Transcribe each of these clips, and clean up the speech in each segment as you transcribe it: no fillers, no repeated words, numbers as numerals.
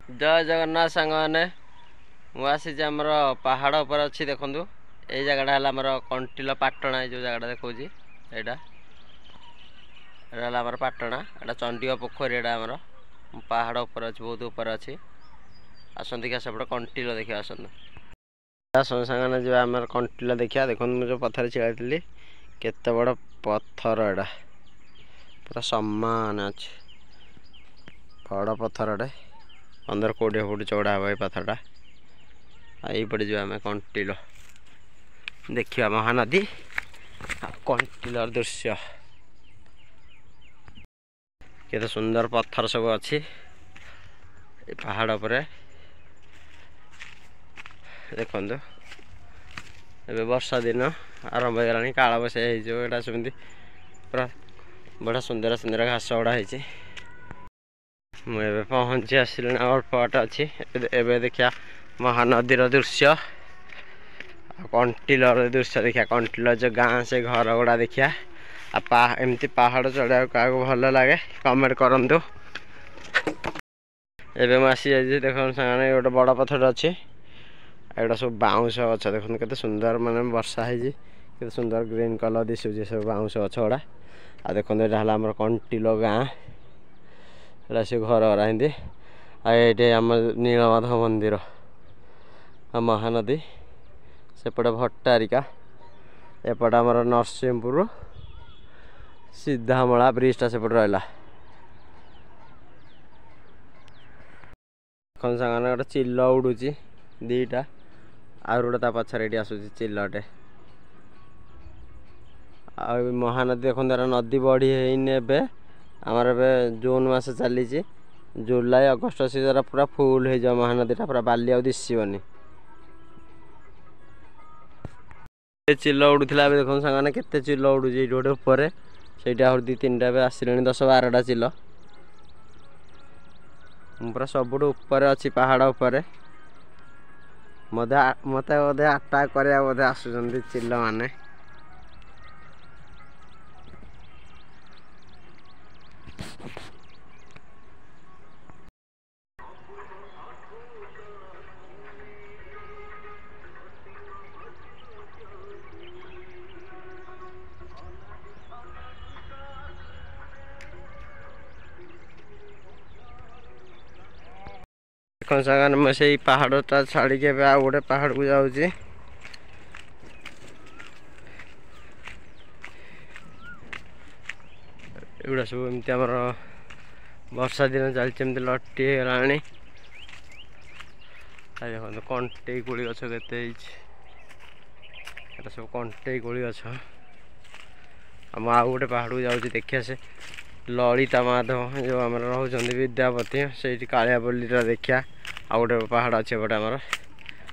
जय जगन्नाथ सांग मैंने मुझे आमर पहाड़ पर अच्छी देखु ये जगह है कंटिल पाटणा जो जगह देखा यहाँ आमर पाटणा एटा चंडी पोखरी एटा आमर पहाड़ ऊपर अच्छी बहुत ऊपर अच्छी आसत देखिए सेपटे कंटिल देखिए आसत सामने जो आम कंटिल देखिए देखो मुझे पथर छिड़ी केते बड़ पत्थर एटा पूरा समान अच्छे बड़ पत्थर 15-20 फुट चौड़ा हे पत्थरटा यहीपटे जो आम कंटिल देखा महानदी कंटिल दृश्य केते सुंदर पत्थर सब अच्छी पहाड़ पर देखु ए वर्षा दिन आरंभ हो गला काल बैसा सेमती पूरा बड़ा सुंदर सुंदर घास गुड़ा है मुझे पहुँची आसिल अल्प बाट अच्छी एवं देखिया महानदीर दृश्य कंटिल दृश्य देखिया कंटिल जो गाँ से घर गुड़ा देखिया एमती पहाड़ चढ़ा क्या भल लगे कमेंट करूँ एवं मुझे जाइए देख सामने गोटे बड़ पथर अच्छे एटा सब बाउंश गच देखते केते सुंदर माने वर्षा है सुंदर ग्रीन कलर दिशुचे सब बाउंश गच गुड़ा आ देखते यहाँ आम कंटिल गाँ एटा से घर गरा हिंदी ये आम नीलमाधव मंदिर महानदी सेपटे भट्टारिका एपटे आमर नरसिंहपुर सीधामला ब्रिजटा सेपटे रहा सामने गोटे चिल उड़ूची दीटा आ गोटे पछारे ये आसूँ चिलटे आ महानदी देखो नदी बढ़ी है आमर जून मस चली जुलाई अगस्ट सीजन पूरा फुल हो जाए महानदीटा पूरा बाली आ दिशबनी चिल उड़ूला देखो सामने केते चिल उड़ूची गोटे उपर से 2-3टा आसिले 10-12टा चिल पूरा सबुठ उपर अच्छी पहाड़ उपर मत बोधे अटाक करा बोधे आसुँच चिल माने सागर मैं से पहाड़टा छाड़ी के आ गोटे पहाड़ को जाऊँगी एगुड़ा सब एमती आमर वर्षा दिन चलती लटी गला देखो कंटे कोड़ी गछ के सब कंटे कोड़ी गछ आम आ गोटे पहाड़ को जाऊँगी देखिए से ललिता माधव जो आम रोच विद्यापति से कालियापल्ली देखिया आ गोटे पहाड़ अच्छे एपटे आमर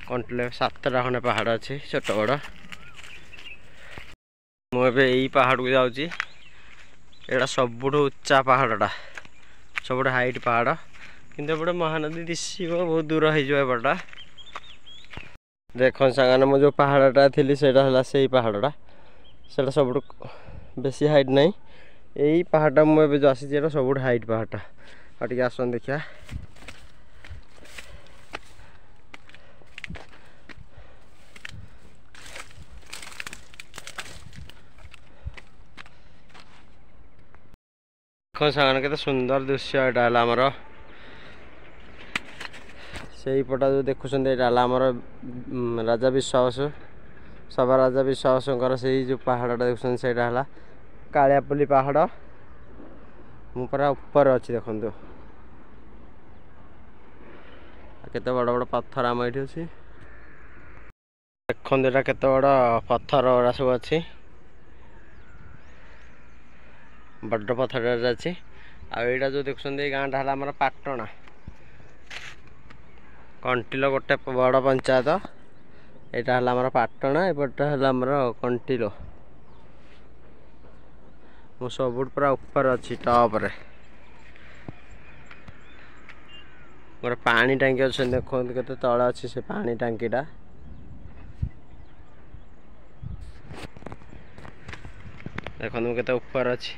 कंटिल 7टा खंडे पहाड़ अच्छे छोट बड़ मुझे यही पहाड़ को जाऊँगी एटा सबुठ उच्चा पहाड़टा सबुठ हाइट पहाड़ किंतु एपटे महानदी दिशब बहुत दूर होपटा देख सागर मो जो पहाड़टा थी से पहाड़टा से सबुठ बेसी हाइट नहीं यही पहाड़टा मुझे जो आसी सबुठ हाइट पहाड़टा और टे आसन देखिया सामने के सुंदर दृश्य यहाँ है आमर से पटा जो देखुं आमर राजा विश्वास सभा राजा विश्वास से जो पहाड़टा देखुं से कालियापल्ली पहाड़ मु पूरा ऊपर अच्छी देखु केते बड़ बड़ पत्थर आम ये अच्छी देखते यहाँ केते बड़ पत्थर गुड़ा सब अच्छी बड़ पत्थर अच्छी आईटा जो देखुं गाँटा है आमर पाटणा कंटिल गोटे बड़ पंचायत यहाँ है आमर पाटणा एपटा है आमर कंटिल मु सबुठ पूरा ऊपर अच्छी टॉप रे गोटे पानी टांकी अच्छे देखो केते तले अच्छी से पानी टांकीटा देखो केते ऊपर अच्छी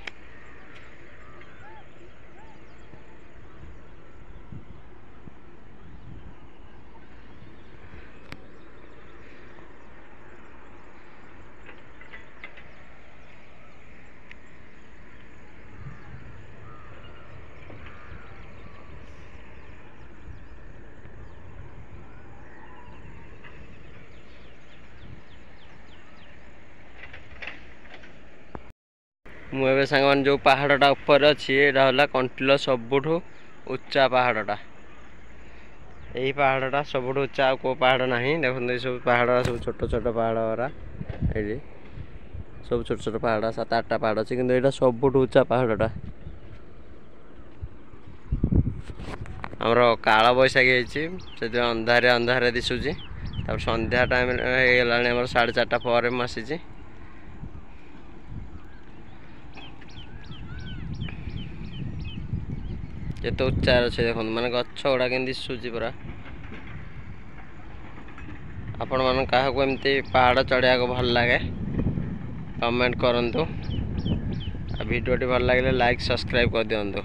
ମୁଁ ଏବେ ସାଙ୍ଗମାନେ ଯେଉଁ ପାହାଡ଼ଟା ଉପରେ ଅଛି ଏଇଟା ହେଲା କଣ୍ଟିଲ ସବୁଠୁ ଉଚ୍ଚା ପାହାଡ଼ଟା। ଏହି ପାହାଡ଼ଟା ସବୁଠୁ ଉଚ୍ଚା, ଆଉ କେଉଁ ପାହାଡ଼ ନାହିଁ। ଦେଖନ୍ତୁ ଏ ସବୁ ପାହାଡ଼ ସବୁ ଛୋଟ ଛୋଟ ପାହାଡ଼ ଗୁରା ଏଇଠି ସବୁ ଛୋଟ ଛୋଟ ପାହାଡ଼ 7-8ଟା ପାହାଡ଼ ଅଛି, କିନ୍ତୁ ଏଇଟା ସବୁଠୁ ଉଚ୍ଚା ପାହାଡ଼ଟା। ଆମର କାଳ ବୈଶାଖୀ ହେଇଛି, ସେଥିପାଇଁ ଅନ୍ଧାରେ ଅନ୍ଧାରେ ଦିଶୁଛି। ତାପରେ ସନ୍ଧ୍ୟା ଟାଇମ୍ ହେଇଗଲାଣି, ଆମର 4:30 ପରେ ମୁଁ ଆସିଛି। କେତେ ଉଚ୍ଚାରେ ଅଛି ଦେଖନ୍ତୁ, ମାନେ ଗଛ ଗୁଡ଼ା କେମିତି ଦିଶୁଛି ପୁରା। ଆପଣମାନଙ୍କୁ କାହାକୁ ଏମିତି ପାହାଡ଼ ଚଢ଼ିବାକୁ ଭଲ ଲାଗେ କମେଣ୍ଟ କରନ୍ତୁ। ଆଉ ଭିଡ଼ିଓଟି ଭଲ ଲାଗିଲେ ଲାଇକ୍ ସବସ୍କ୍ରାଇବ୍ କରିଦିଅନ୍ତୁ।